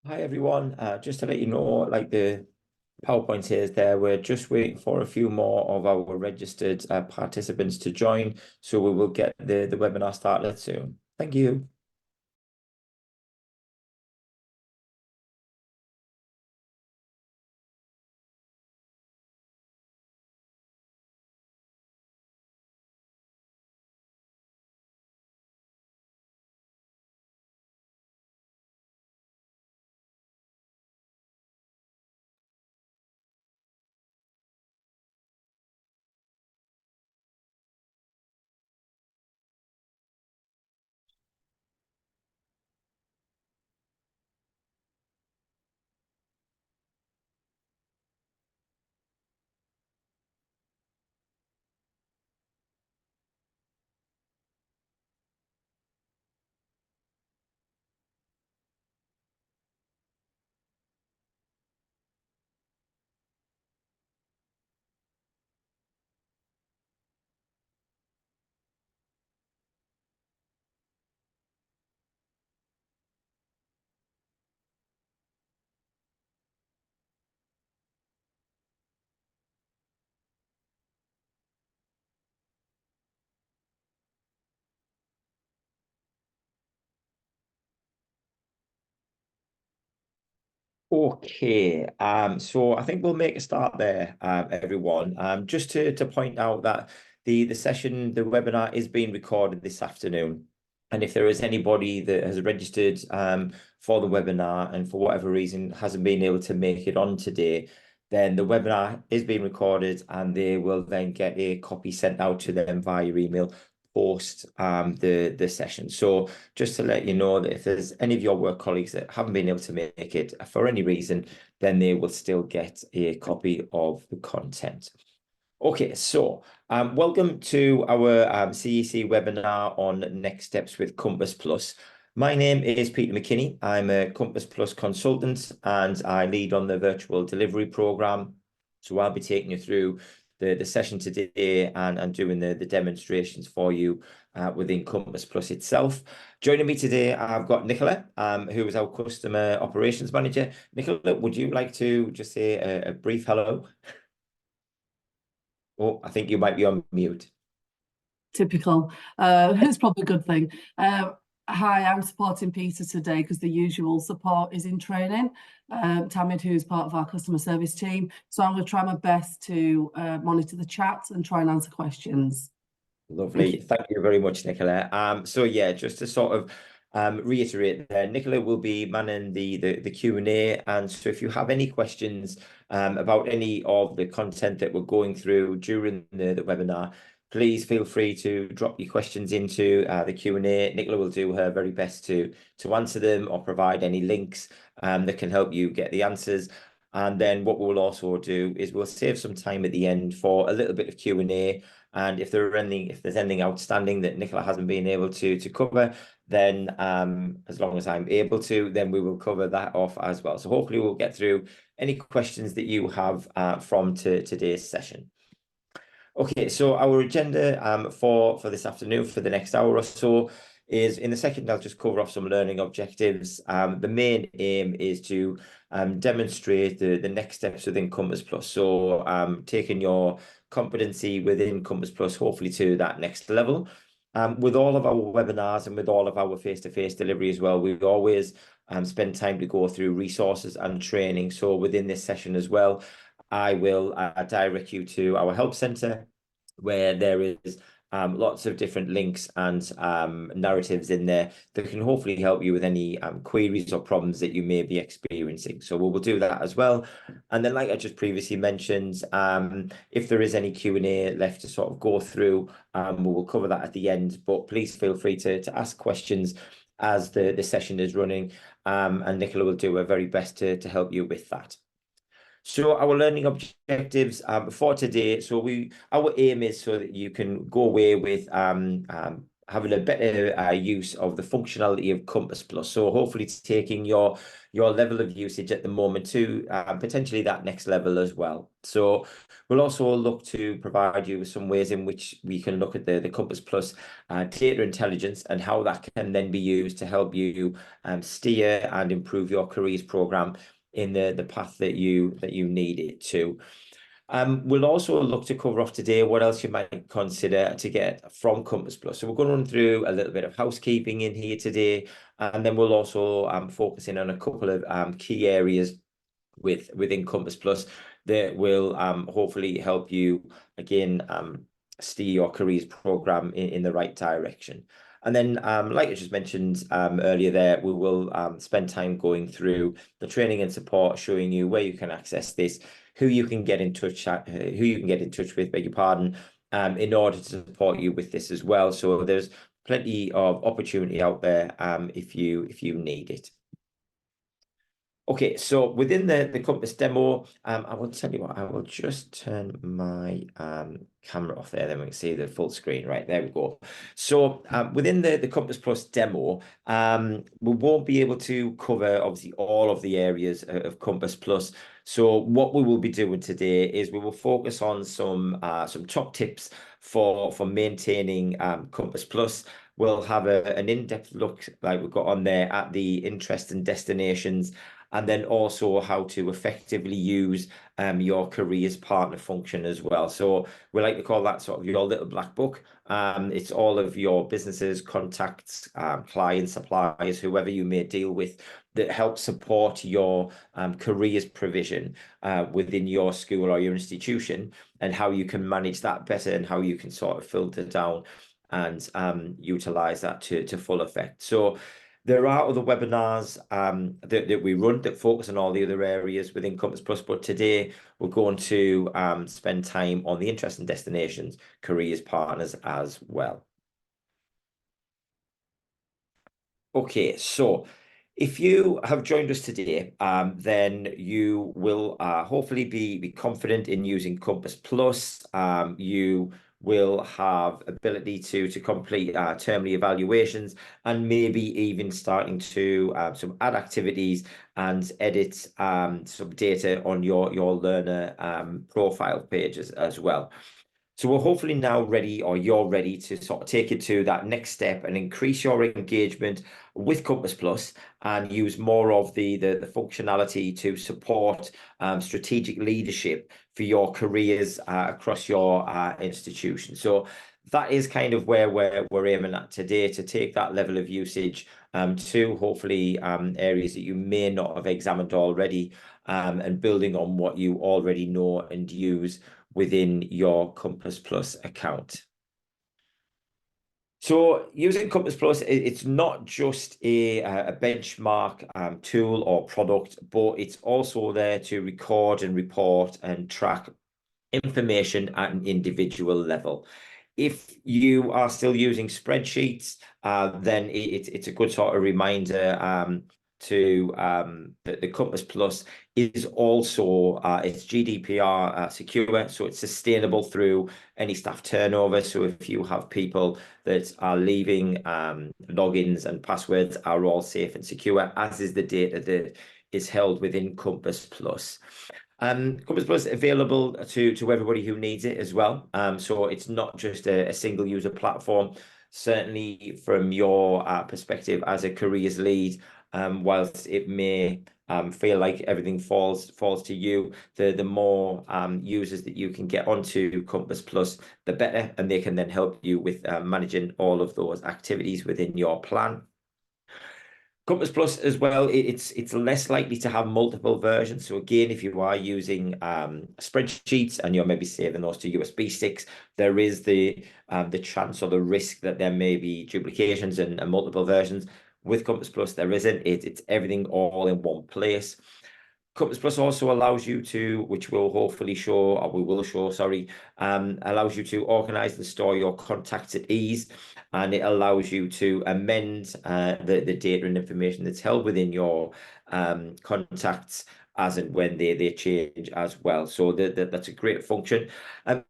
Hi everyone. Just to let you know, like the PowerPoint here is there. We're just waiting for a few more of our registered participants to join, so we will get the webinar started soon. Thank you. Okay, so I think we'll make a start there, everyone. Just to point out that the session, the webinar is being recorded this afternoon. And if there is anybody that has registered for the webinar and for whatever reason hasn't been able to make it on today, then the webinar is being recorded and they will then get a copy sent out to them via email post the session. So just to let you know that if there's any of your work colleagues that haven't been able to make it for any reason, then they will still get a copy of the content. Okay, so welcome to our CEC webinar on next steps with Compass Plus. My name is Peter McKinney. I'm a Compass Plus consultant and I lead on the virtual delivery program. So I'll be taking you through the session today and doing the demonstrations for you within Compass Plus itself. Joining me today, I've got Nicola, who is our customer operations manager. Nicola, would you like to just say a brief hello? Oh, I think you might be on mute. Typical. It's probably a good thing. Hi, I'm supporting Peter today because the usual support is in training. Tamid, who's part of our customer service team. So I'm going to try my best to monitor the chat and try and answer questions. Lovely. Thank you very much, Nicola. So yeah, just to sort of reiterate there, Nicola will be manning the Q&A. And so if you have any questions about any of the content that we're going through during the webinar, please feel free to drop your questions into the Q&A. Nicola will do her very best to answer them or provide any links that can help you get the answers. And then what we'll also do is we'll save some time at the end for a little bit of Q&A. And if there's anything outstanding that Nicola hasn't been able to cover, then as long as I'm able to, then we will cover that off as well. So hopefully we'll get through any questions that you have from today's session. Okay, so our agenda for this afternoon, for the next hour or so, is in the second, I'll just cover off some learning objectives. The main aim is to demonstrate the next steps within Compass Plus. So taking your competency within Compass Plus, hopefully to that next level. With all of our webinars and with all of our face-to-face delivery as well, we always spend time to go through resources and training. So within this session as well, I will direct you to our help center where there is lots of different links and narratives in there that can hopefully help you with any queries or problems that you may be experiencing. So we will do that as well. And then, like I just previously mentioned, if there is any Q&A left to sort of go through, we will cover that at the end. But please feel free to ask questions as the session is running, and Nicola will do her very best to help you with that. So our learning objectives for today, our aim is so that you can go away with having a better use of the functionality of Compass Plus. So hopefully it's taking your level of usage at the moment to potentially that next level as well. So we'll also look to provide you with some ways in which we can look at the Compass Plus data intelligence and how that can then be used to help you steer and improve your careers program in the path that you need it to. We'll also look to cover off today what else you might consider to get from Compass Plus. So we're going to run through a little bit of housekeeping in here today, and then we'll also focus in on a couple of key areas within Compass Plus that will hopefully help you again steer your careers program in the right direction. And then, like I just mentioned earlier there, we will spend time going through the training and support, showing you where you can access this, who you can get in touch with, beg your pardon, in order to support you with this as well. So there's plenty of opportunity out there if you need it. Okay, so within the Compass demo, I will tell you what, I will just turn my camera off there, then we can see the full screen. Right, there we go. So within the Compass Plus demo, we won't be able to cover obviously all of the areas of Compass Plus. So what we will be doing today is we will focus on some top tips for maintaining Compass Plus. We'll have an in-depth look, like we've got on there, at the interest and destinations, and then also how to effectively use your careers partner function as well. So we like to call that sort of your little black book. It's all of your businesses, contacts, clients, suppliers, whoever you may deal with, that help support your careers provision within your school or your institution, and how you can manage that better, and how you can sort of filter down and utilize that to full effect. So there are other webinars that we run that focus on all the other areas within Compass Plus, but today we're going to spend time on the interest and destinations, careers partners as well. Okay, so if you have joined us today, then you will hopefully be confident in using Compass Plus. You will have ability to complete termly evaluations, and maybe even starting to some add activities and edit some data on your learner profile pages as well. So we're hopefully now ready, or you're ready, to sort of take it to that next step and increase your engagement with Compass Plus and use more of the functionality to support strategic leadership for your careers across your institution. So that is kind of where we're aiming at today, to take that level of usage to hopefully areas that you may not have examined already, and building on what you already know and use within your Compass Plus account. So using Compass Plus, it's not just a benchmark tool or product, but it's also there to record and report and track information at an individual level. If you are still using spreadsheets, then it's a good sort of reminder to that the Compass Plus is also it's GDPR secure, so it's sustainable through any staff turnover. So if you have people that are leaving, logins and passwords are all safe and secure, as is the data that is held within Compass Plus. Compass Plus is available to everybody who needs it as well. So it's not just a single user platform. Certainly from your perspective as a careers lead, whilst it may feel like everything falls to you, the more users that you can get onto Compass Plus, the better, and they can then help you with managing all of those activities within your plan. Compass Plus as well, it's less likely to have multiple versions. So again, if you are using spreadsheets and you're maybe saving those to USB sticks, there is the chance or the risk that there may be duplications and multiple versions. With Compass Plus, there isn't. It's everything all in one place. Compass Plus also allows you to, which we'll hopefully show, or we will show, sorry, allows you to organize and store your contacts at ease, and it allows you to amend the data and information that's held within your contacts as and when they change as well. So that's a great function.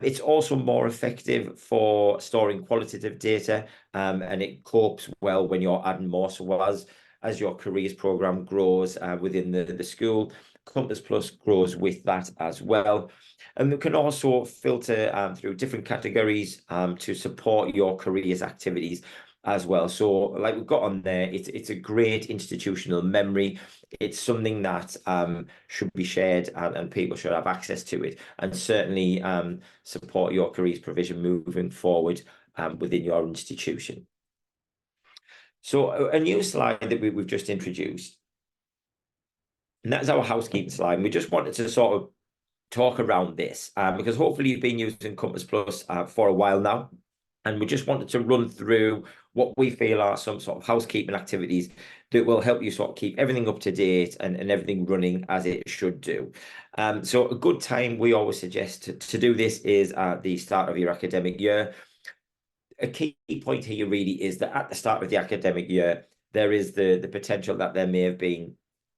It's also more effective for storing qualitative data, and it copes well when you're adding more. So as your careers program grows within the school, Compass Plus grows with that as well. And we can also filter through different categories to support your careers activities as well. So like we've got on there, it's a great institutional memory. It's something that should be shared, and people should have access to it, and certainly support your careers provision moving forward within your institution. So a new slide that we've just introduced, and that's our housekeeping slide. And we just wanted to sort of talk around this because hopefully you've been using Compass Plus for a while now. And we just wanted to run through what we feel are some sort of housekeeping activities that will help you sort of keep everything up to date and everything running as it should do. So a good time we always suggest to do this is at the start of your academic year. A key point here really is that at the start of the academic year, there is the potential that there may have been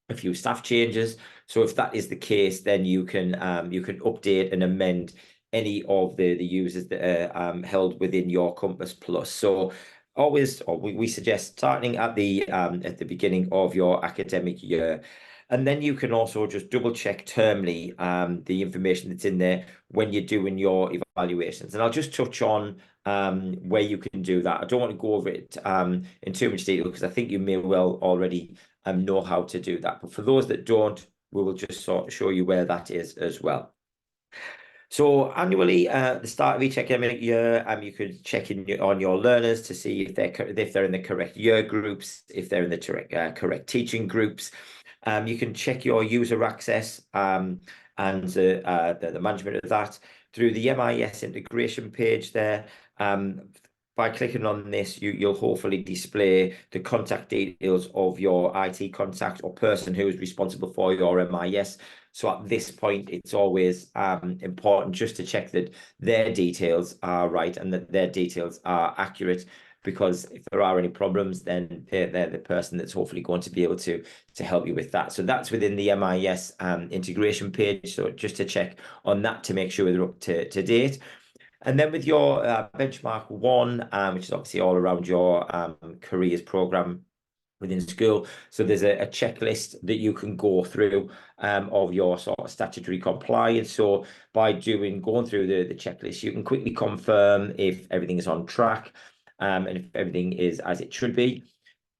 a few staff changes. So if that is the case, then you can update and amend any of the users that are held within your Compass Plus. So always, or we suggest starting at the beginning of your academic year. And then you can also just double check termly the information that's in there when you're doing your evaluations. And I'll just touch on where you can do that. I don't want to go over it in too much detail because I think you may well already know how to do that. But for those that don't, we will just sort of show you where that is as well. So annually, at the start of each academic year, you could check in on your learners to see if they're in the correct year groups, if they're in the correct teaching groups. You can check your user access and the management of that through the MIS integration page there. By clicking on this, you'll hopefully display the contact details of your IT contact or person who is responsible for your MIS. So at this point, it's always important just to check that their details are right and that their details are accurate, because if there are any problems, then they're the person that's hopefully going to be able to help you with that. So that's within the MIS integration page. So just to check on that to make sure they're up to date. And then with your benchmark 1, which is obviously all around your careers program within school. So there's a checklist that you can go through of your sort of statutory compliance. So by going through the checklist, you can quickly confirm if everything is on track and if everything is as it should be.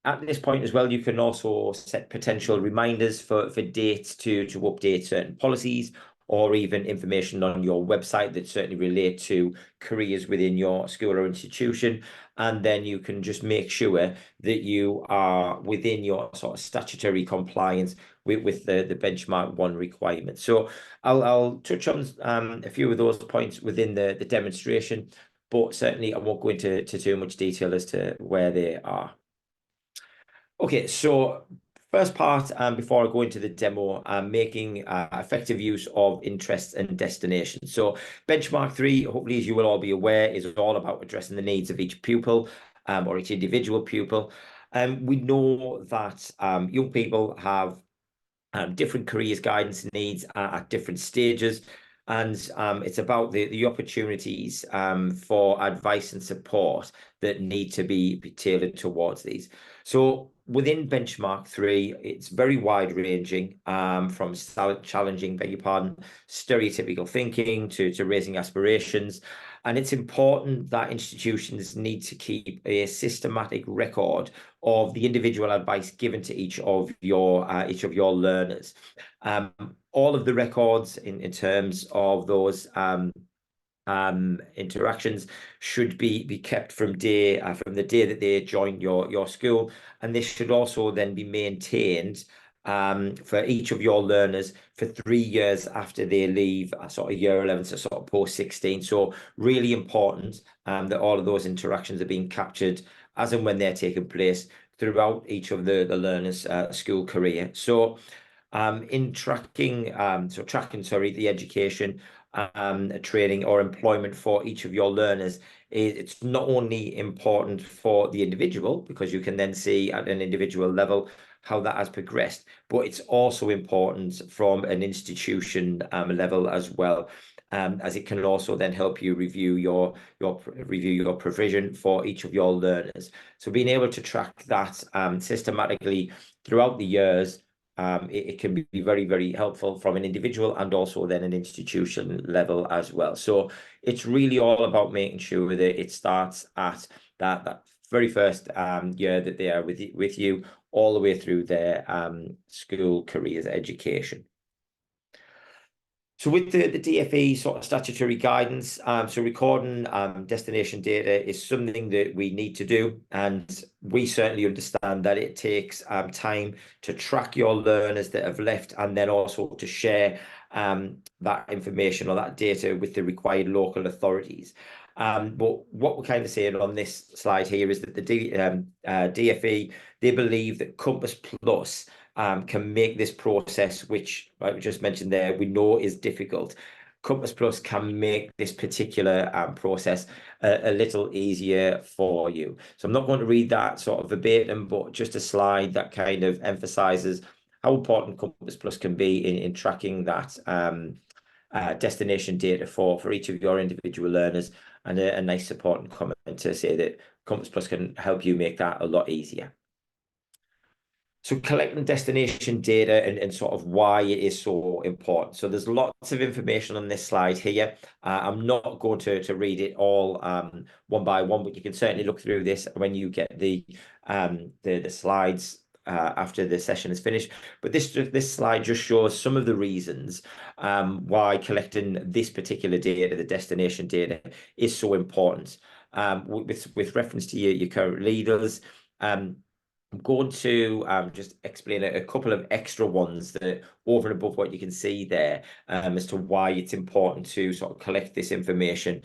At this point as well, you can also set potential reminders for dates to update certain policies, or even information on your website that certainly relate to careers within your school or institution. And then you can just make sure that you are within your sort of statutory compliance with the benchmark 1 requirement. So I'll touch on a few of those points within the demonstration, but certainly I won't go into too much detail as to where they are. Okay, so first part, before I go into the demo, making effective use of interests and destinations. So benchmark 3, hopefully, as you will all be aware, is all about addressing the needs of each pupil or each individual pupil. We know that young people have different careers guidance needs at different stages. And it's about the opportunities for advice and support that need to be tailored towards these. So within benchmark 3, it's very wide ranging from challenging, beg your pardon, stereotypical thinking to raising aspirations. And it's important that institutions need to keep a systematic record of the individual advice given to each of your learners. All of the records in terms of those interactions should be kept from the day that they join your school, and this should also then be maintained for each of your learners for 3 years after they leave sort of year 11, so sort of post 16. So really important that all of those interactions are being captured as and when they're taking place throughout each of the learners' school career. So in tracking the education, training or employment for each of your learners, it's not only important for the individual, because you can then see at an individual level how that has progressed. But it's also important from an institution level as well, as it can also then help you review your provision for each of your learners. So being able to track that systematically throughout the years, it can be very, very helpful from an individual and also then an institution level as well. So it's really all about making sure that it starts at that very first year that they are with you all the way through their school careers education. So with the DfE sort of statutory guidance, so recording destination data is something that we need to do, and we certainly understand that it takes time to track your learners that have left, and then also to share that information or that data with the required local authorities. But what we're kind of saying on this slide here is that the DfE, they believe that Compass Plus can make this process, which, like we just mentioned there, we know is difficult. Compass Plus can make this particular process a little easier for you. So I'm not going to read that sort of verbatim, but just a slide that kind of emphasizes how important Compass Plus can be in tracking that destination data for each of your individual learners, and a nice supporting comment to say that Compass Plus can help you make that a lot easier. So collecting destination data and sort of why it is so important. So there's lots of information on this slide here. I'm not going to read it all one by one, but you can certainly look through this when you get the slides after the session is finished. But this slide just shows some of the reasons why collecting this particular data, the destination data, is so important. With reference to your current leaders, I'm going to just explain a couple of extra ones that over and above what you can see there as to why it's important to sort of collect this information.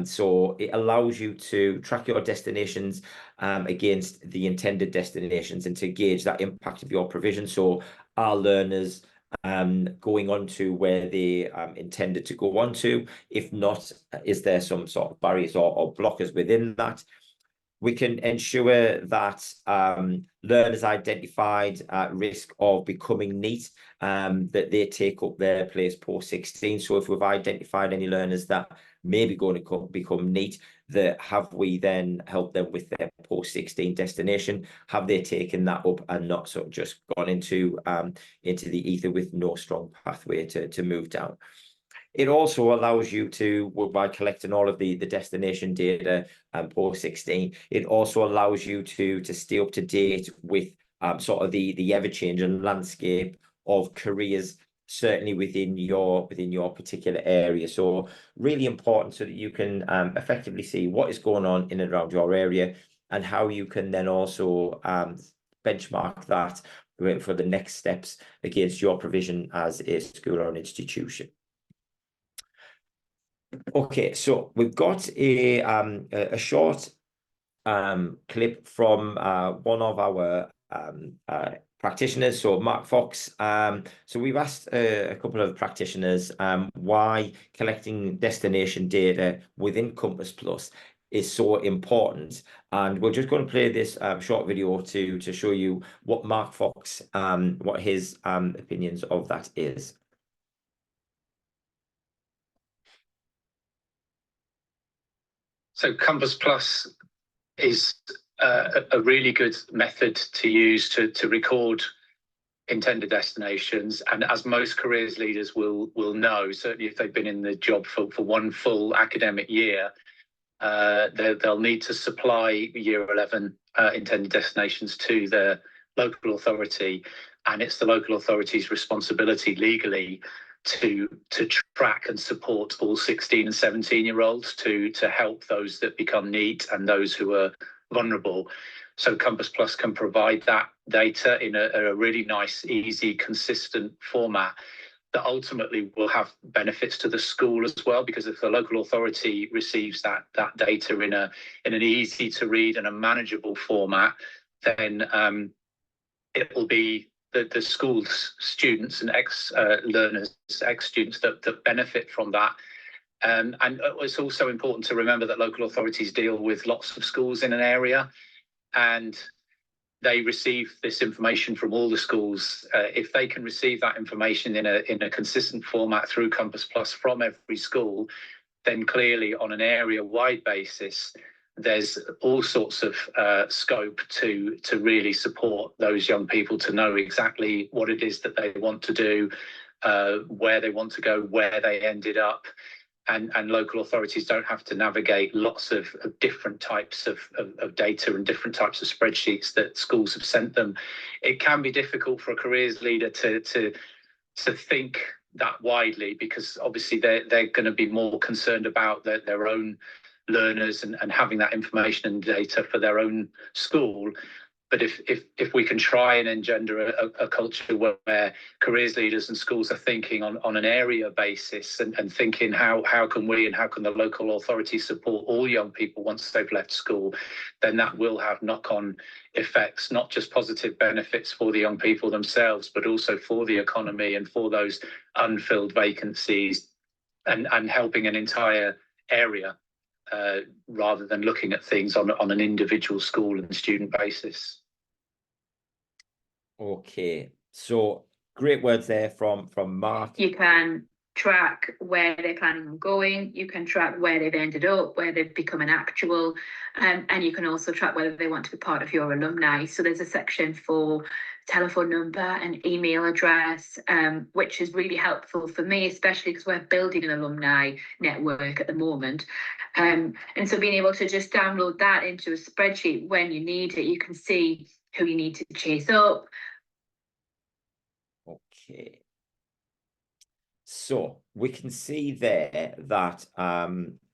So it allows you to track your destinations against the intended destinations and to gauge that impact of your provision. So are learners going on to where they intended to go on to? If not, is there some sort of barriers or blockers within that? We can ensure that learners identified at risk of becoming NEET, that they take up their place post-16. So if we've identified any learners that may be going to become NEET, that have we then helped them with their post-16 destination? Have they taken that up and not sort of just gone into the ether with no strong pathway to move down? It also allows you to, by collecting all of the destination data post-16, it also allows you to stay up to date with sort of the ever-changing landscape of careers, certainly within your particular area. So really important so that you can effectively see what is going on in and around your area, and how you can then also benchmark that for the next steps against your provision as a school or an institution. Okay, so we've got a short clip from one of our practitioners, so Mark Fox. So we've asked a couple of practitioners why collecting destination data within Compass Plus is so important, and we're just going to play this short video to show you what Mark Fox, what his opinions of that is. So Compass Plus is a really good method to use to record intended destinations. And as most careers leaders will know, certainly if they've been in the job for one full academic year, they'll need to supply Year 11 intended destinations to their local authority. And it's the local authority's responsibility legally to track and support all 16 and 17-year-olds to help those that become NEET and those who are vulnerable. So Compass Plus can provide that data in a really nice, easy, consistent format that ultimately will have benefits to the school as well, because if the local authority receives that data in an easy to read and a manageable format, then it will be the school's students and ex-learners, ex-students that benefit from that. And it's also important to remember that local authorities deal with lots of schools in an area, and they receive this information from all the schools. If they can receive that information in a consistent format through Compass Plus from every school, then clearly on an area-wide basis, there's all sorts of scope to really support those young people to know exactly what it is that they want to do, where they want to go, where they ended up. And local authorities don't have to navigate lots of different types of data and different types of spreadsheets that schools have sent them. It can be difficult for a careers leader to think that widely, because obviously they're going to be more concerned about their own learners and having that information and data for their own school. But if we can try and engender a culture where careers leaders and schools are thinking on an area basis and thinking how can we and how can the local authority support all young people once they've left school, then that will have knock-on effects, not just positive benefits for the young people themselves, but also for the economy and for those unfilled vacancies and helping an entire area rather than looking at things on an individual school and student basis. Okay, so great words there from Mark. You can track where they're planning on going, you can track where they've ended up, where they've become an actual, and you can also track whether they want to be part of your alumni. So there's a section for telephone number and email address, which is really helpful for me, especially because we're building an alumni network at the moment. And so being able to just download that into a spreadsheet when you need it, you can see who you need to chase up. Okay, so we can see there that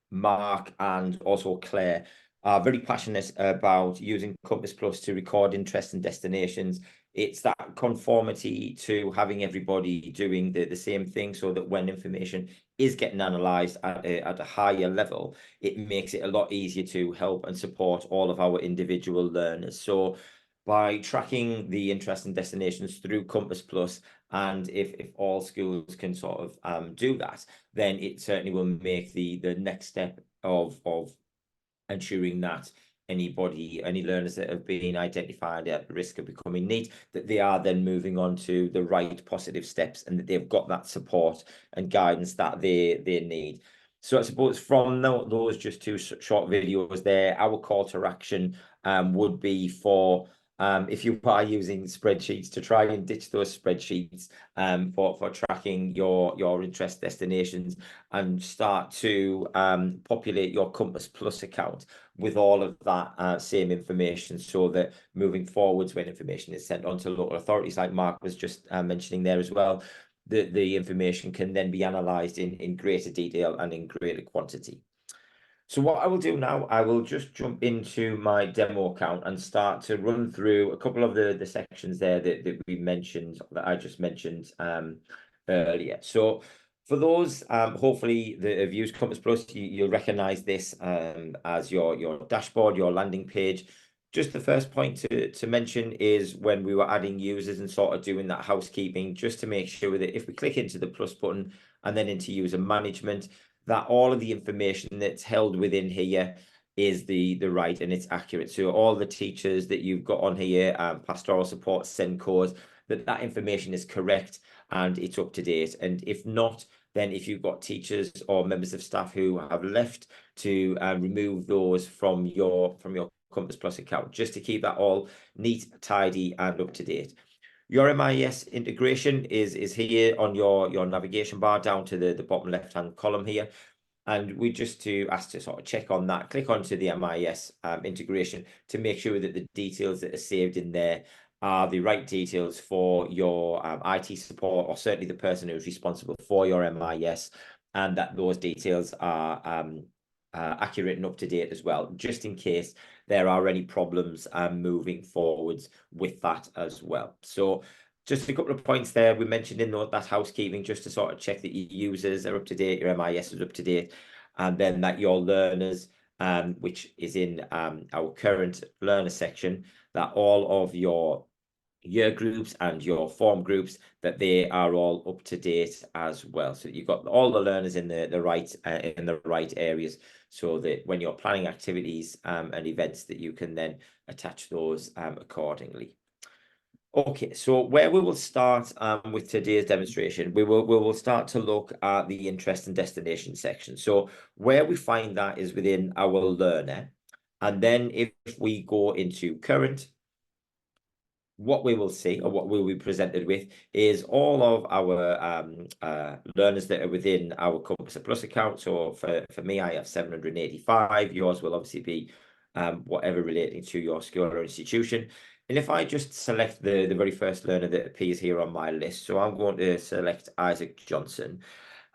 Mark and also Claire are very passionate about using Compass Plus to record interests and destinations. It's that conformity to having everybody doing the same thing, so that when information is getting analysed at a higher level, it makes it a lot easier to help and support all of our individual learners. So by tracking the interests and destinations through Compass Plus, and if all schools can sort of do that, then it certainly will make the next step of ensuring that any learners that have been identified at risk of becoming NEET, that they are then moving on to the right positive steps, and that they've got that support and guidance that they need. So I suppose from those just two short videos there, our call to action would be for if you are using spreadsheets, to try and ditch those spreadsheets for tracking your interest destinations, and start to populate your Compass Plus account with all of that same information, so that moving forwards, when information is sent on to local authorities, like Mark was just mentioning there as well, the information can then be analysed in greater detail and in greater quantity. So what I will do now, I will just jump into my demo account and start to run through a couple of the sections there that we mentioned, that I just mentioned earlier. So for those, hopefully, that have used Compass Plus, you'll recognise this as your dashboard, your landing page. Just the first point to mention is when we were adding users and sort of doing that housekeeping, just to make sure that if we click into the plus button and then into user management, that all of the information that's held within here is the right and it's accurate. So all the teachers that you've got on here, pastoral support, send codes, that information is correct and it's up to date. And if not, then if you've got teachers or members of staff who have left, to remove those from your Compass Plus account, just to keep that all neat, tidy and up to date. Your MIS integration is here on your navigation bar down to the bottom left-hand column here. And we just ask to sort of check on that, click onto the MIS integration to make sure that the details that are saved in there are the right details for your IT support, or certainly the person who's responsible for your MIS, and that those details are accurate and up to date as well, just in case there are any problems moving forwards with that as well. So just a couple of points there we mentioned in that housekeeping, just to sort of check that your users are up to date, your MIS is up to date, and then that your learners, which is in our current learner section, that all of your year groups and your form groups, that they are all up to date as well. So you've got all the learners in the right areas, so that when you're planning activities and events, that you can then attach those accordingly. Okay, so where we will start with today's demonstration, we will start to look at the interest and destination section. So where we find that is within our learner, and then if we go into current, what we will see, or what we'll be presented with, is all of our learners that are within our Compass Plus account. So for me, I have 785. Yours will obviously be whatever relating to your school or institution. And if I just select the very first learner that appears here on my list, so I'm going to select Isaac Johnson.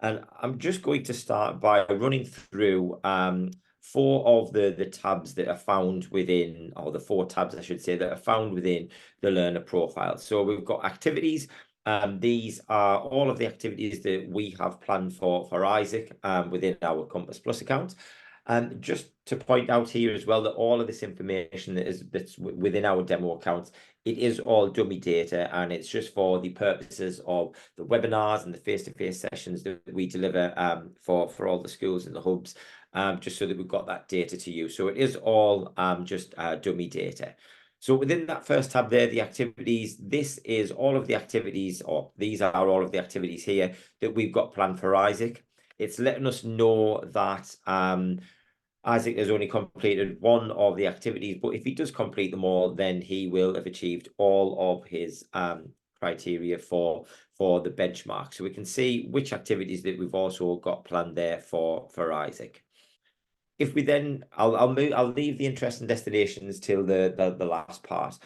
And I'm just going to start by running through 4 of the tabs that are found within, or the 4 tabs, I should say, that are found within the learner profile. So we've got activities. These are all of the activities that we have planned for Isaac within our Compass Plus account. And just to point out here as well, that all of this information that's within our demo account, it is all dummy data, and it's just for the purposes of the webinars and the face-to-face sessions that we deliver for all the schools and the hubs, just so that we've got that data to use. So it is all just dummy data. So within that first tab there, the activities, this is all of the activities, or these are all of the activities here that we've got planned for Isaac. It's letting us know that Isaac has only completed 1 of the activities, but if he does complete them all, then he will have achieved all of his criteria for the benchmark. So we can see which activities that we've also got planned there for Isaac. If we then, I'll leave the interest and destinations till the last part.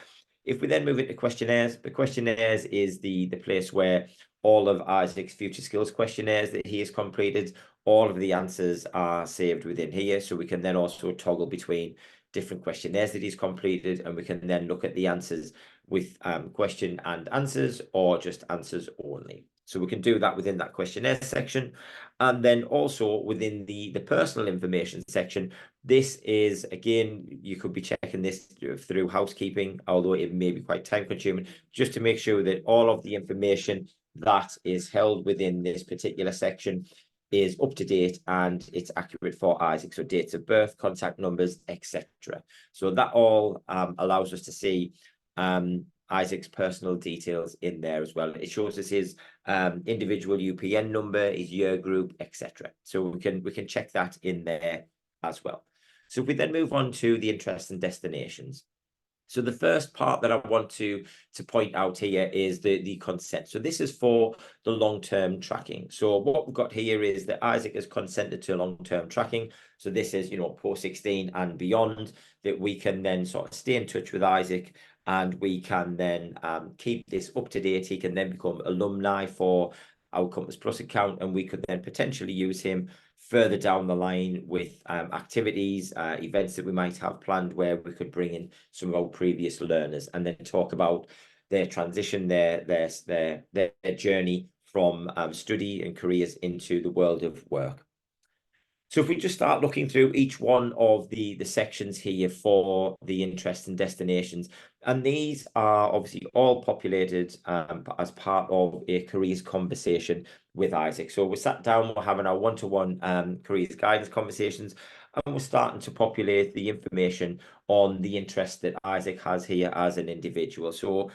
If we then move into questionnaires, the questionnaires is the place where all of Isaac's future skills questionnaires that he has completed, all of the answers are saved within here. So we can then also toggle between different questionnaires that he's completed, and we can then look at the answers with question and answers, or just answers only. So we can do that within that questionnaire section. And then also within the personal information section, this is, again, you could be checking this through housekeeping, although it may be quite time consuming, just to make sure that all of the information that is held within this particular section is up to date and it's accurate for Isaac. So dates of birth, contact numbers, etc. So that all allows us to see Isaac's personal details in there as well. It shows us his individual UPN number, his year group, etc. So we can check that in there as well. So if we then move on to the interests and destinations. So the first part that I want to point out here is the consent. So this is for the long-term tracking. So what we've got here is that Isaac has consented to long-term tracking. So this is, post 16 and beyond, that we can then sort of stay in touch with Isaac, and we can then keep this up to date. He can then become alumni for our Compass Plus account, and we could then potentially use him further down the line with activities, events that we might have planned, where we could bring in some of our previous learners and then talk about their transition, their journey from study and careers into the world of work. So if we just start looking through each one of the sections here for the interests and destinations, and these are obviously all populated as part of a careers conversation with Isaac. So we're sat down, we're having our one-to-one careers guidance conversations, and we're starting to populate the information on the interest that Isaac has here as an individual. So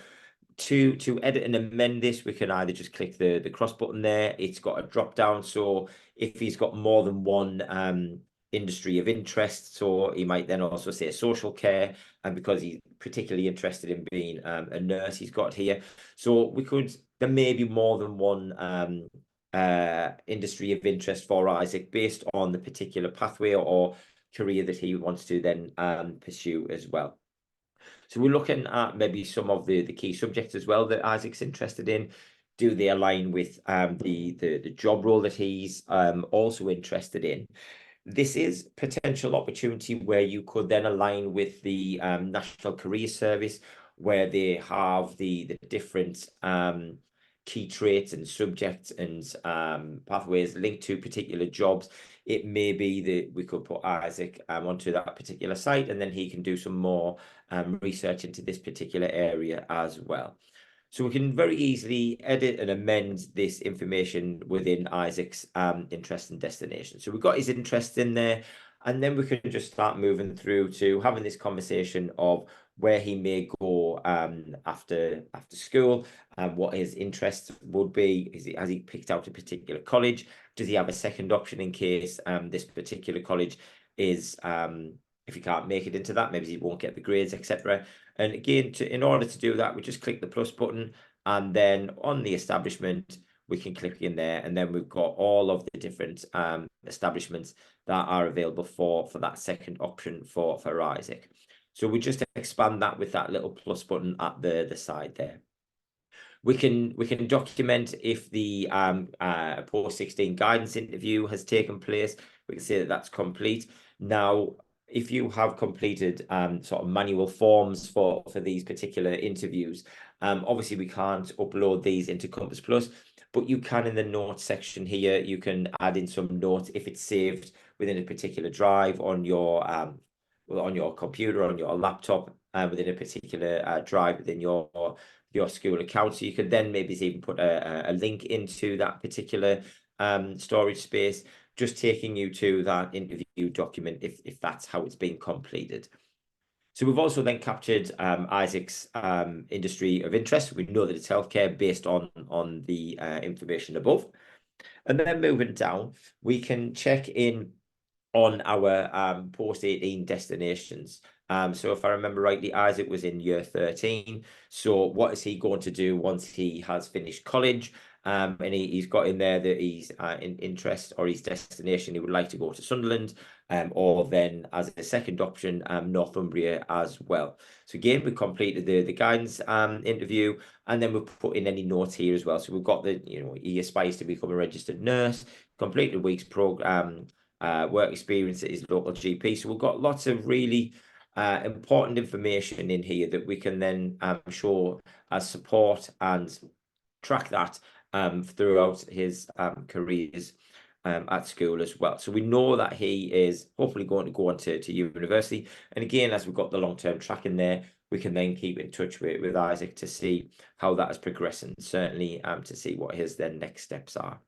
to edit and amend this, we can either just click the cross button there. It's got a drop down, so if he's got more than one industry of interest, so he might then also say social care, and because he's particularly interested in being a nurse, he's got here. So there may be more than one industry of interest for Isaac based on the particular pathway or career that he wants to then pursue as well. So we're looking at maybe some of the key subjects as well that Isaac's interested in. Do they align with the job role that he's also interested in? This is potential opportunity where you could then align with the National Career Service, where they have the different key traits and subjects and pathways linked to particular jobs, it may be that we could put Isaac onto that particular site, and then he can do some more research into this particular area as well. So we can very easily edit and amend this information within Isaac's interest and destination. So we've got his interests in there, and then we can just start moving through to having this conversation of where he may go after school, and what his interests would be. Has he picked out a particular college? Does he have a second option in case this particular college is if he can't make it into that, maybe he won't get the grades, etc. And again, in order to do that, we just click the plus button, and then on the establishment, we can click in there, and then we've got all of the different establishments that are available for that second option for Isaac. So we just expand that with that little plus button at the side there. We can document if the post-16 guidance interview has taken place. We can say that that's complete. Now, if you have completed sort of manual forms for these particular interviews, obviously we can't upload these into Compass Plus, but you can in the notes section here, you can add in some notes if it's saved within a particular drive on your computer, on your laptop, within a particular drive within your school account. So you could then maybe even put a link into that particular storage space, just taking you to that interview document if that's how it's being completed. So we've also then captured Isaac's industry of interest. We know that it's healthcare based on the information above. And then moving down, we can check in on our post-18 destinations. So if I remember rightly, Isaac was in year 13. So what is he going to do once he has finished college? And he's got in there that he's in interest or his destination, he would like to go to Sunderland, or then as a second option, Northumbria as well. So again, we completed the guidance interview, and then we've put in any notes here as well. So we've got he aspires to become a registered nurse, completed a week's program, work experience at his local GP. So we've got lots of really important information in here that we can then show as support and track that throughout his careers at school as well. So we know that he is hopefully going to go on to university. And again, as we've got the long-term tracking there, we can then keep in touch with Isaac to see how that is progressing, certainly to see what his then next steps are.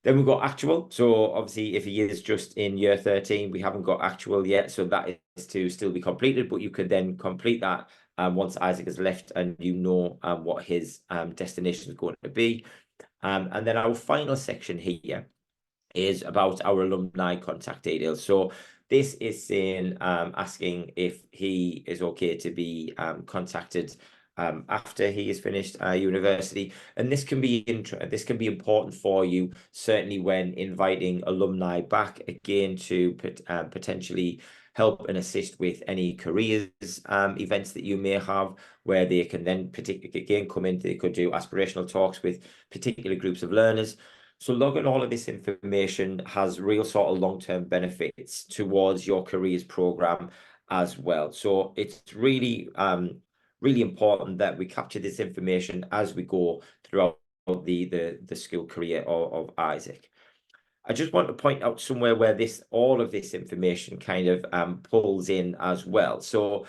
Then we've got actual. So obviously, if he is just in year 13, we haven't got actual yet. So that is to still be completed, but you could then complete that once Isaac has left and you know what his destination is going to be. And then our final section here is about our alumni contact details. So this is saying, asking if he is okay to be contacted after he has finished university. And this can be important for you, certainly when inviting alumni back again to potentially help and assist with any careers events that you may have, where they can then again come in. They could do aspirational talks with particular groups of learners. So logging all of this information has real sort of long-term benefits towards your careers program as well. So it's really really important that we capture this information as we go throughout the school career of Isaac. I just want to point out somewhere where all of this information kind of pulls in as well. So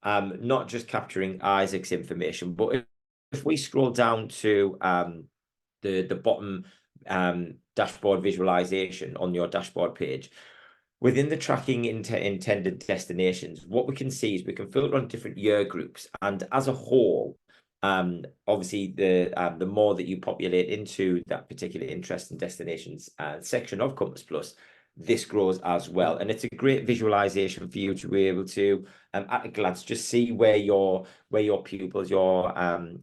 not just capturing Isaac's information, but if we scroll down to the bottom dashboard visualization on your dashboard page, within the tracking intended destinations, what we can see is we can filter on different year groups, and as a whole, obviously the more that you populate into that particular interest and destinations section of Compass Plus, this grows as well. And it's a great visualization for you to be able to at a glance just see where your pupils, your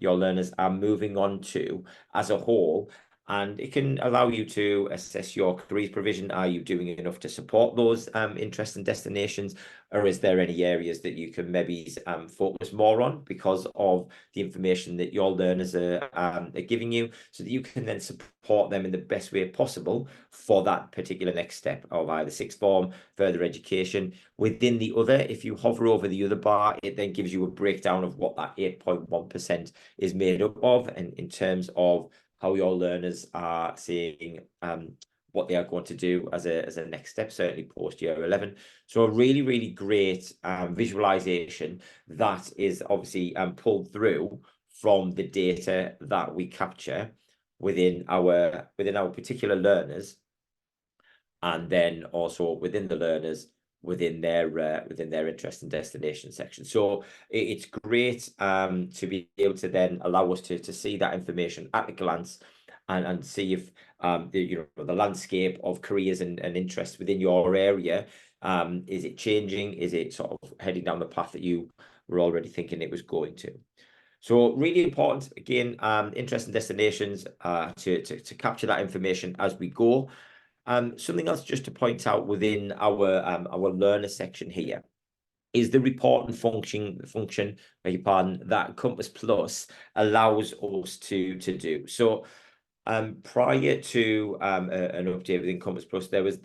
learners are moving on to as a whole, And it can allow you to assess your careers provision. Are you doing enough to support those interests and destinations? Or is there any areas that you can maybe focus more on because of the information that your learners are giving you, so that you can then support them in the best way possible for that particular next step of either sixth form, further education. Within the other, if you hover over the other bar, it then gives you a breakdown of what that 8.1% is made up of, and in terms of how your learners are seeing what they are going to do as a next step, certainly post year 11. So a really, really great visualization that is obviously pulled through from the data that we capture within our particular learners, and then also within the learners within their interest and destination section. So it's great to be able to then allow us to see that information at a glance, and see if the landscape of careers and interests within your area, is it changing? Is it sort of heading down the path that you were already thinking it was going to? So really important, again, interest and destinations, to capture that information as we go. Something else just to point out within our learner section here is the reporting function, beg your pardon, that Compass Plus allows us to do. So prior to an update within Compass Plus, there was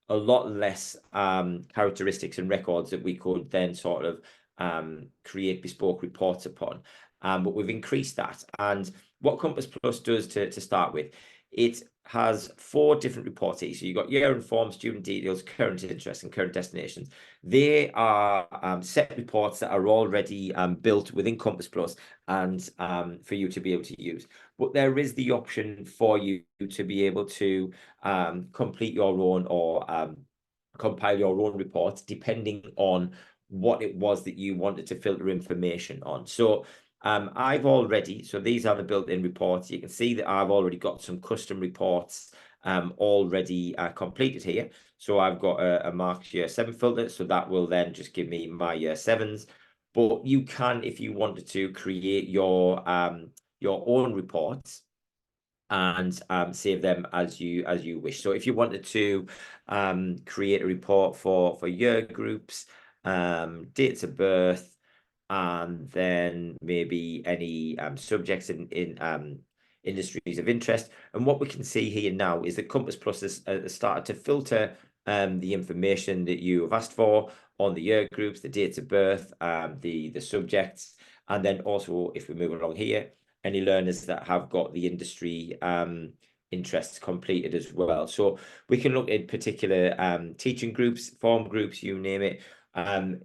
a lot less characteristics and records that we could then sort of create bespoke reports upon. But we've increased that. And what Compass Plus does to start with, it has 4 different reports here. So you've got year and form, student details, current interest, and current destinations. They are set reports that are already built within Compass Plus, and for you to be able to use. But there is the option for you to be able to complete your own, or compile your own reports, depending on what it was that you wanted to filter information on. So so these are the built-in reports. You can see that I've already got some custom reports already completed here. So I've got a marked year 7 filter, so that will then just give me my year 7s. But you can, if you wanted to, create your own reports and save them as you wish. So if you wanted to create a report for year groups, dates of birth, and then maybe any subjects in industries of interest. And what we can see here now is that Compass Plus has started to filter the information that you have asked for on the year groups, the dates of birth, the subjects, and then also, if we move along here, any learners that have got the industry interests completed as well. So we can look at particular teaching groups, form groups, you name it.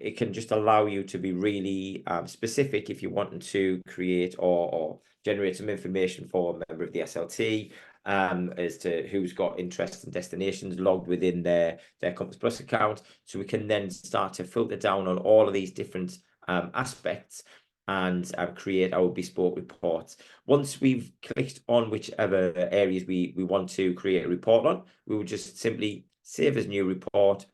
It can just allow you to be really specific if you want to create or generate some information for a member of the SLT as to who's got interests and destinations logged within their Compass Plus account. So we can then start to filter down on all of these different aspects and create our bespoke reports. Once we've clicked on whichever areas we want to create a report on, we will just simply save as new report.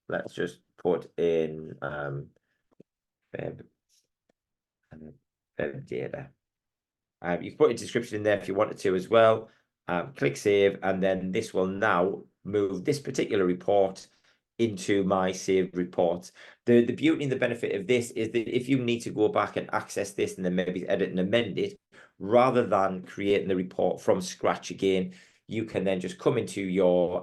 Let's just put in Feb data. You've put a description in there if you wanted to as well. Click save, and then this will now move this particular report into my saved report. The beauty and the benefit of this is that if you need to go back and access this and then maybe edit and amend it, rather than creating the report from scratch again, you can then just come into your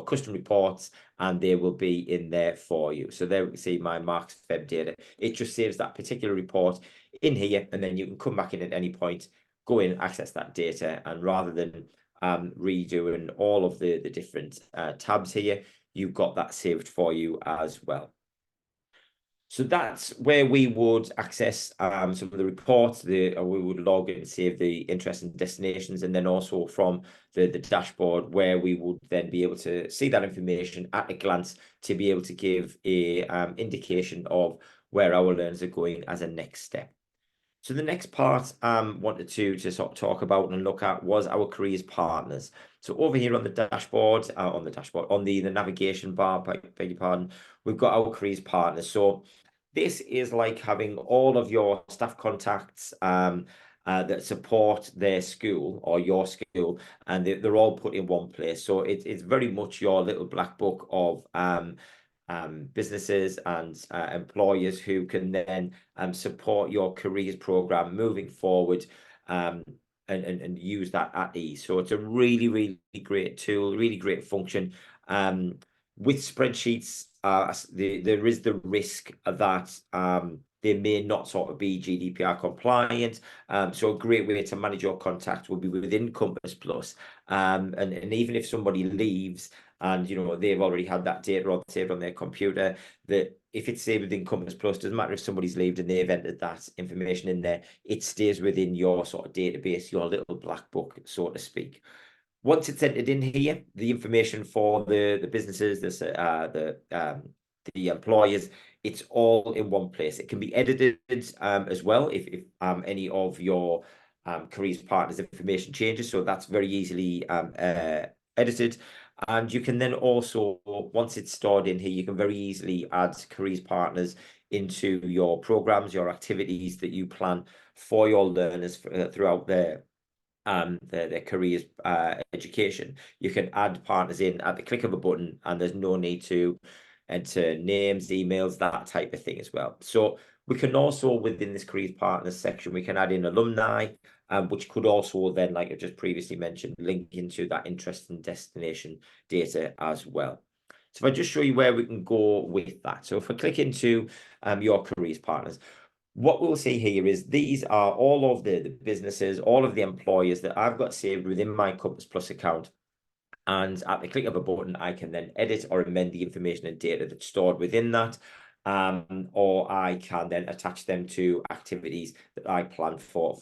custom reports, and they will be in there for you. So there we can see my marks Feb data. It just saves that particular report in here, and then you can come back in at any point, go in, access that data, and rather than redoing all of the different tabs here, you've got that saved for you as well. So that's where we would access some of the reports. We would log in and save the interest and destinations, and then also from the dashboard, where we would then be able to see that information at a glance to be able to give a indication of where our learners are going as a next step. So the next part I wanted to sort of talk about and look at was our careers partners. So over here on the dashboard, on the navigation bar, beg your pardon, we've got our careers partners. So this is like having all of your staff contacts that support their school or your school, and they're all put in one place. So it's very much your little black book of businesses and employers who can then support your careers program moving forward, and use that at ease. So it's a really, really great tool, really great function. With spreadsheets, there is the risk that they may not sort of be GDPR compliant. So a great way to manage your contacts will be within Compass Plus. And even if somebody leaves and they've already had that data saved on their computer, that if it's saved within Compass Plus, doesn't matter if somebody's left and they've entered that information in there, it stays within your sort of database, your little black book, so to speak. Once it's entered in here, the information for the businesses, the employers, it's all in one place. It can be edited as well if any of your careers partners information changes. So that's very easily edited. And you can then also, once it's stored in here, you can very easily add careers partners into your programs, your activities that you plan for your learners throughout their careers education. You can add partners in at the click of a button, and there's no need to enter names, emails, that type of thing as well. So we can also, within this careers partners section, we can add in alumni, which could also then, like I just previously mentioned, link into that interest and destination data as well. So if I just show you where we can go with that. So if I click into your careers partners, what we'll see here is these are all of the businesses, all of the employers that I've got saved within my Compass Plus account. And at the click of a button, I can then edit or amend the information and data that's stored within that. Or I can then attach them to activities that I plan for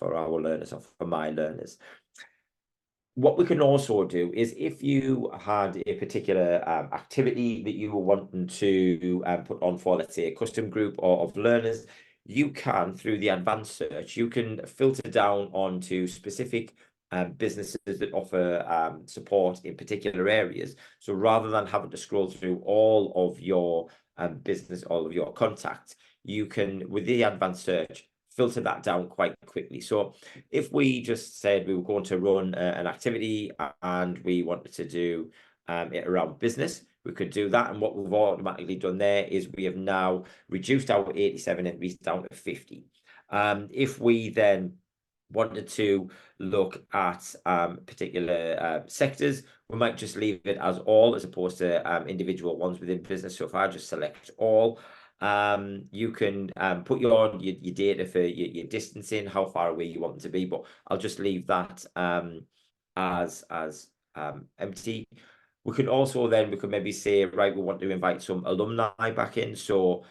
our learners, or for my learners. What we can also do is, if you had a particular activity that you were wanting to put on for, let's say, a custom group of learners, you can, through the advanced search, you can filter down onto specific businesses that offer support in particular areas. So rather than having to scroll through all of your business, all of your contacts, you can, with the advanced search, filter that down quite quickly. So if we just said we were going to run an activity and we wanted to do it around business, we could do that. And what we've automatically done there is we have now reduced our 87 entries down to 50. If we then wanted to look at particular sectors, we might just leave it as all, as opposed to individual ones within business. So if I just select all, you can put your data for your distancing, how far away you want them to be, but I'll just leave that as empty. We could also then, we could maybe say, right, we want to invite some alumni back in. So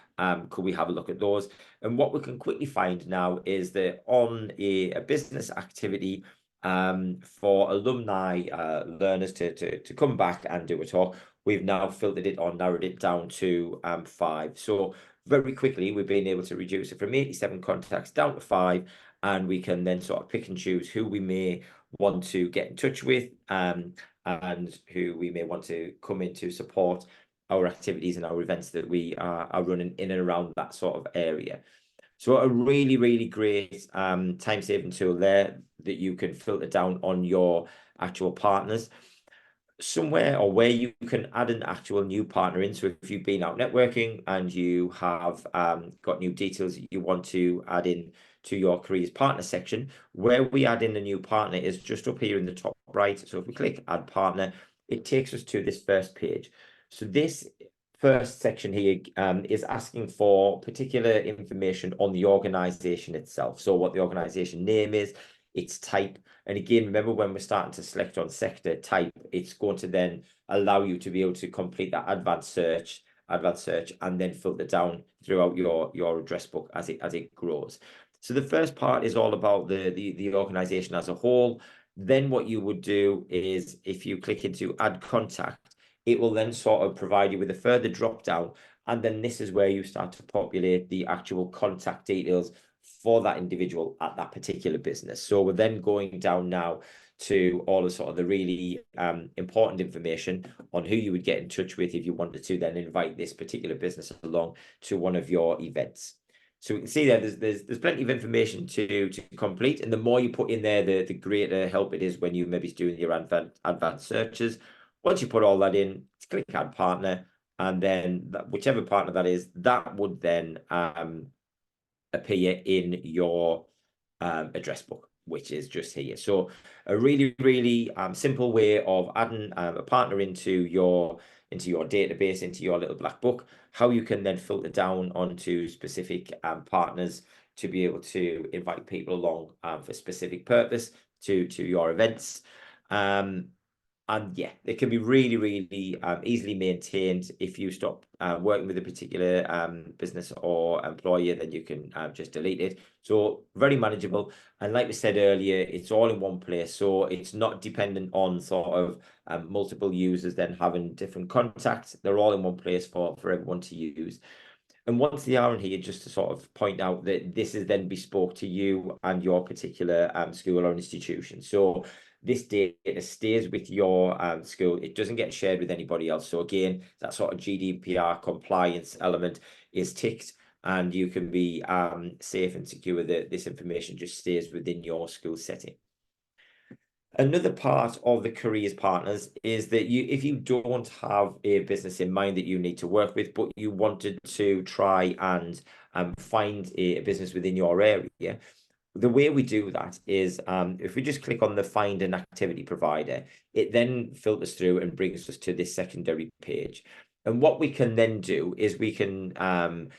could we have a look at those? And what we can quickly find now is that on a business activity, for alumni learners to come back and do a talk, we've now filtered it or narrowed it down to 5. So very quickly, we've been able to reduce it from 87 contacts down to 5, and we can then sort of pick and choose who we may want to get in touch with, and who we may want to come in to support our activities and our events that we are running in and around that sort of area. So a really, really great time-saving tool there that you can filter down on your actual partners. Somewhere or where you can add an actual new partner in. So if you've been out networking and you have got new details that you want to add in to your careers partner section, where we add in a new partner is just up here in the top right. So if we click add partner, it takes us to this first page. So this first section here is asking for particular information on the organization itself. So what the organization name is, its type. And again, remember, when we're starting to select on sector type, it's going to then allow you to be able to complete that advanced search, and then filter down throughout your address book as it grows. So the first part is all about the organization as a whole. Then what you would do is, if you click into add contact, it will then sort of provide you with a further drop down. And then this is where you start to populate the actual contact details for that individual at that particular business. So we're then going down now to all the sort of the really important information on who you would get in touch with if you wanted to then invite this particular business along to one of your events. So we can see there there's plenty of information to complete, and the more you put in there, the greater help it is when you maybe doing your advanced searches. Once you put all that in, click add partner, and then whichever partner that is, that would then appear in your address book, which is just here. So a really, really simple way of adding a partner into your database, into your little black book, how you can then filter down onto specific partners to be able to invite people along for specific purpose to your events. And yeah, it can be really, really easily maintained. If you stop working with a particular business or employer, then you can just delete it. So very manageable. And like we said earlier, it's all in one place. So it's not dependent on sort of multiple users then having different contacts. They're all in one place for everyone to use. And once they are in here, just to sort of point out that this is then bespoke to you and your particular school or institution. So this data stays with your school. It doesn't get shared with anybody else. So again, that sort of GDPR compliance element is ticked, and you can be safe and secure that this information just stays within your school setting. Another part of the careers partners is that if you don't have a business in mind that you need to work with, but you wanted to try and find a business within your area, the way we do that is if we just click on the find an activity provider, it then filters through and brings us to this secondary page. And what we can then do is we can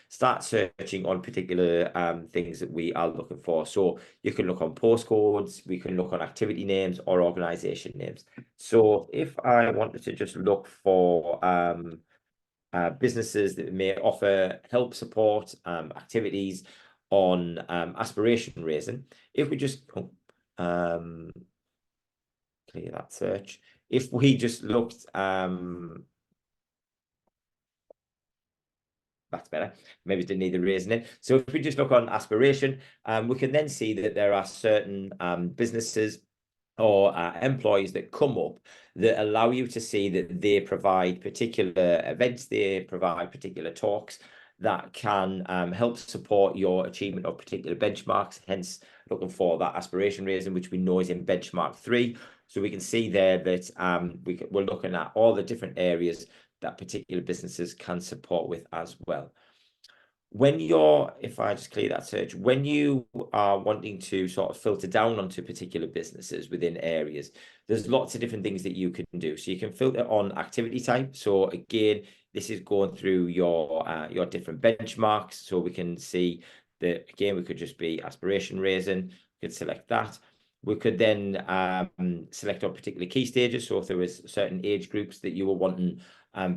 start searching on particular things that we are looking for. So you can look on postcodes, we can look on activity names or organization names. So if I wanted to just look for businesses that may offer help, support, activities on aspiration raising, if we just clear that search, if we just looked that's better, maybe didn't need the raising it. So if we just look on aspiration, we can then see that there are certain businesses or employees that come up that allow you to see that they provide particular events, they provide particular talks that can help support your achievement of particular benchmarks, hence looking for that aspiration raising, which we know is in benchmark 3. So we can see there that we're looking at all the different areas that particular businesses can support with as well. When if I just clear that search, when you are wanting to sort of filter down onto particular businesses within areas, there's lots of different things that you can do. So you can filter on activity type. So again, this is going through your different benchmarks. So we can see that, again, we could just be aspiration raising. We could select that. We could then select on particular key stages. So if there was certain age groups that you were wanting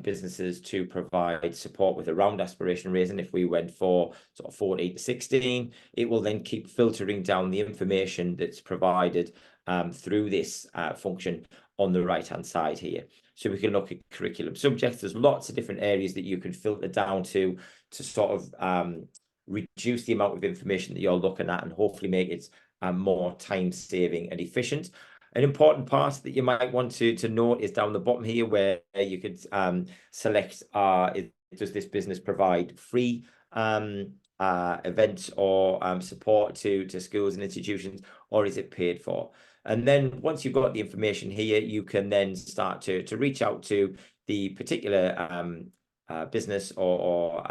businesses to provide support with around aspiration raising, if we went for sort of 14 to 16, it will then keep filtering down the information that's provided through this function on the right hand side here. So we can look at curriculum subjects. There's lots of different areas that you can filter down to sort of reduce the amount of information that you're looking at and hopefully make it more time saving and efficient. An important part that you might want to note is down the bottom here, where you could select does this business provide free events or support to schools and institutions, or is it paid for? And then once you've got the information here, you can then start to reach out to the particular business or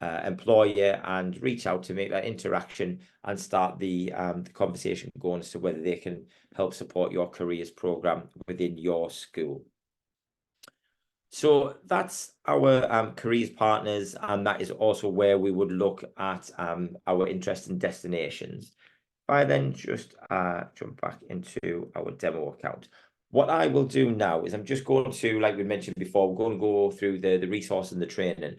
employer and reach out to make that interaction and start the conversation going as to whether they can help support your careers program within your school. So that's our careers partners, and that is also where we would look at our interest in destinations. If I then just jump back into our demo account, what I will do now is I'm just going to, like we mentioned before, we're going to go through the resource and the training.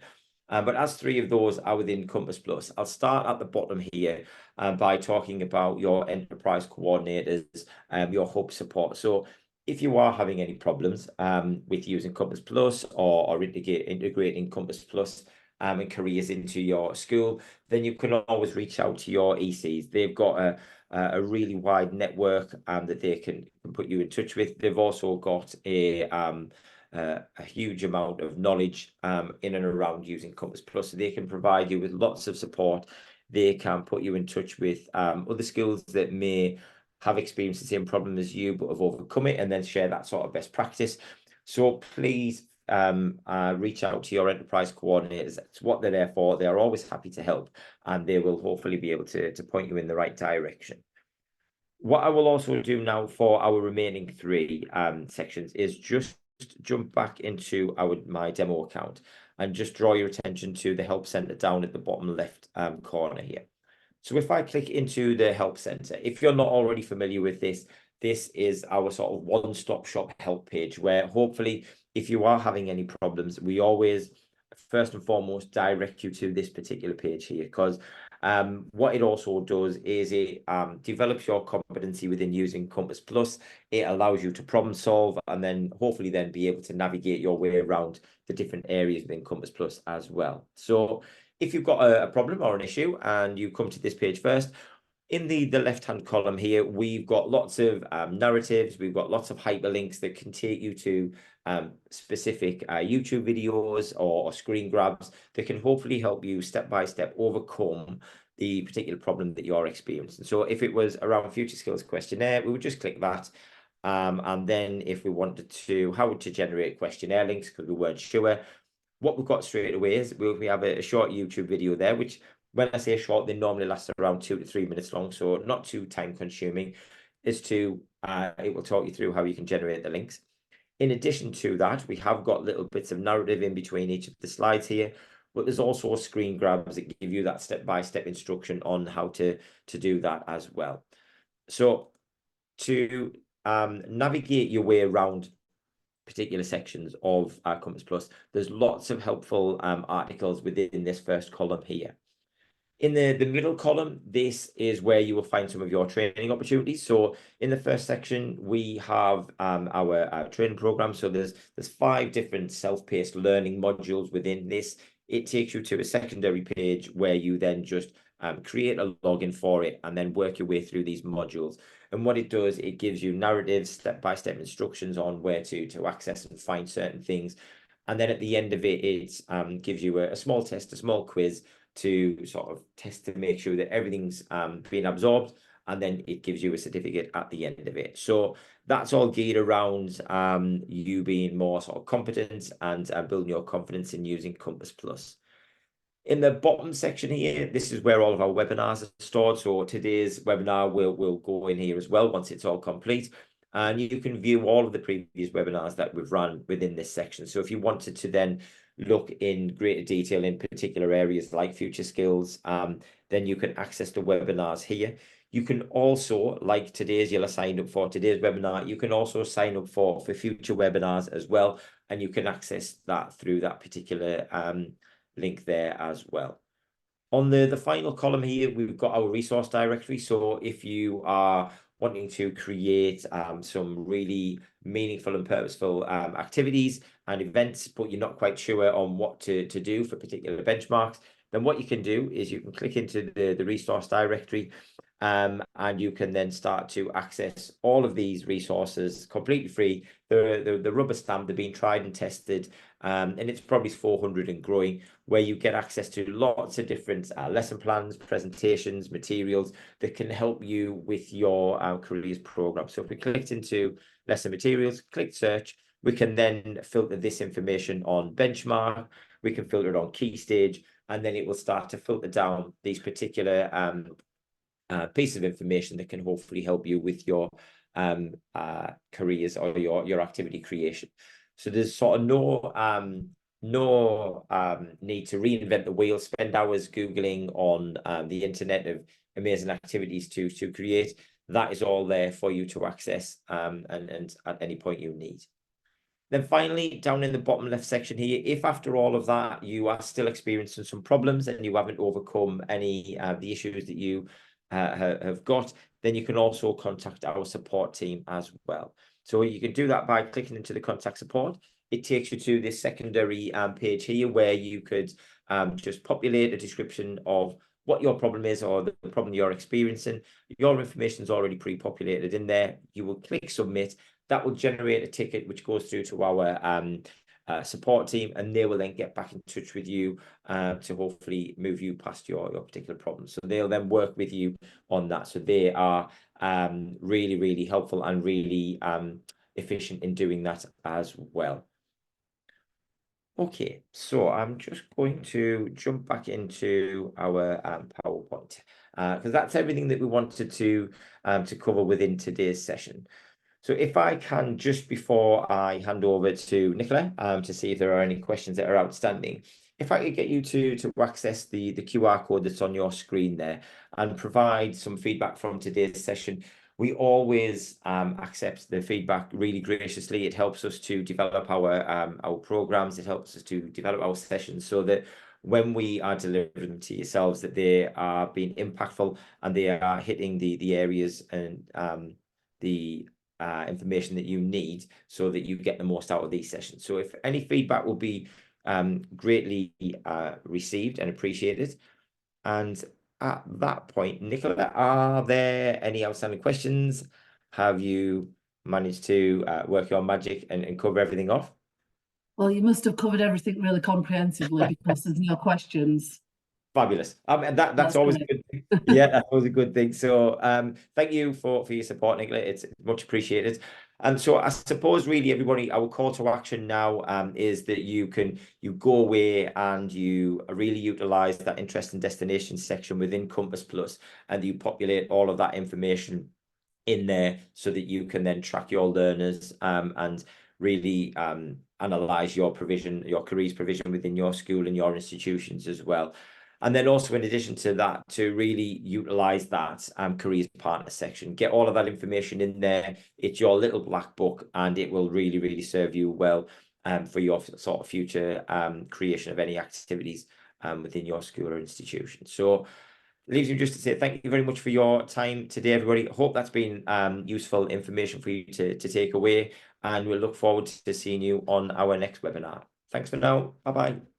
But as 3 of those are within Compass Plus, I'll start at the bottom here by talking about your enterprise coordinators, your hub support. So if you are having any problems with using Compass Plus or integrating Compass Plus and careers into your school, then you can always reach out to your ECs. They've got a really wide network that they can put you in touch with. They've also got a a huge amount of knowledge in and around using Compass Plus. So they can provide you with lots of support. They can put you in touch with other schools that may have experienced the same problem as you but have overcome it, and then share that sort of best practice. So please reach out to your enterprise coordinators. It's what they're there for. They're always happy to help, and they will hopefully be able to point you in the right direction. What I will also do now for our remaining 3 sections is just jump back into my demo account and just draw your attention to the help center down at the bottom left corner here. So if I click into the help center, if you're not already familiar with this, this is our sort of one-stop shop help page, where hopefully if you are having any problems, we always first and foremost direct you to this particular page here, because what it also does is it develops your competency within using Compass Plus. It allows you to problem solve, and then hopefully then be able to navigate your way around the different areas within Compass Plus as well. So if you've got a problem or an issue and you come to this page first, in the left-hand column here, we've got lots of narratives. We've got lots of hyperlinks that can take you to specific YouTube videos or screen grabs that can hopefully help you step by step overcome the particular problem that you're experiencing. So if it was around future skills questionnaire, we would just click that. And then if we wanted to, how to generate questionnaire links, because we weren't sure, what we've got straight away is we have a short YouTube video there, which when I say short, they normally last around 2 to 3 minutes long, so not too time consuming. It will talk you through how you can generate the links. In addition to that, we have got little bits of narrative in between each of the slides here, but there's also screen grabs that give you that step-by-step instruction on how to do that as well. So to navigate your way around particular sections of Compass Plus, there's lots of helpful articles within this first column here. In the middle column, this is where you will find some of your training opportunities. So in the first section, we have our training program. So there's 5 different self-paced learning modules within this. It takes you to a secondary page where you then just create a login for it and then work your way through these modules. And what it does, it gives you narratives, step-by-step instructions on where to access and find certain things. And then at the end of it, it gives you a small test, a small quiz to sort of test to make sure that everything's being absorbed, and then it gives you a certificate at the end of it. So that's all geared around you being more sort of competent and building your confidence in using Compass Plus. In the bottom section here, this is where all of our webinars are stored. So today's webinar will go in here as well once it's all complete. And you can view all of the previous webinars that we've run within this section. So if you wanted to then look in greater detail in particular areas like future skills, then you can access the webinars here. You can also, like today's, you'll have signed up for today's webinar. You can also sign up for future webinars as well, and you can access that through that particular link there as well. On the final column here, we've got our resource directory. So if you are wanting to create some really meaningful and purposeful activities and events, but you're not quite sure on what to do for particular benchmarks, then what you can do is you can click into the resource directory, and you can then start to access all of these resources completely free. The rubber stamp, they're being tried and tested, and it's probably 400 and growing, where you get access to lots of different lesson plans, presentations, materials that can help you with your careers program. So if we clicked into lesson materials, click search, we can then filter this information on benchmark, we can filter it on key stage, and then it will start to filter down these particular pieces of information that can hopefully help you with your careers or your activity creation. So there's sort of no need to reinvent the wheel, spend hours Googling on the internet of amazing activities to create. That is all there for you to access and at any point you need. Then finally, down in the bottom left section here, if after all of that you are still experiencing some problems and you haven't overcome any of the issues that you have got, then you can also contact our support team as well. So you can do that by clicking into the contact support. It takes you to this secondary page here where you could just populate a description of what your problem is or the problem you're experiencing. Your information is already pre-populated in there. You will click submit, that will generate a ticket which goes through to our support team, and they will then get back in touch with you to hopefully move you past your particular problem. So they'll then work with you on that. So they are really, really helpful and really efficient in doing that as well. Okay, so I'm just going to jump back into our PowerPoint because that's everything that we wanted to cover within today's session. So if I can, just before I hand over to Nicola to see if there are any questions that are outstanding, if I could get you to access the QR code that's on your screen there and provide some feedback from today's session. We always accept the feedback really graciously. It helps us to develop our programs. It helps us to develop our sessions so that when we are delivering them to yourselves, that they are being impactful and they are hitting the areas and the information that you need so that you get the most out of these sessions. So if any feedback will be greatly received and appreciated. And at that point, Nicola, are there any outstanding questions? Have you managed to work your magic and cover everything off? Well, you must have covered everything really comprehensively because there's no questions. Fabulous. That's always a good thing. Yeah, that's always a good thing. So thank you for your support, Nicola. It's much appreciated. And so I suppose really everybody, our call to action now is that you go away and you really utilize that interest and destination section within Compass Plus, and you populate all of that information in there so that you can then track your learners and really analyze your provision, your careers provision within your school and your institutions as well. And then also, in addition to that, to really utilize that careers partner section, get all of that information in there. It's your little black book, and it will really, really serve you well for your sort of future creation of any activities within your school or institution. So leaves me just to say thank you very much for your time today, everybody. Hope that's been useful information for you to take away, and we'll look forward to seeing you on our next webinar. Thanks for now. Bye-bye.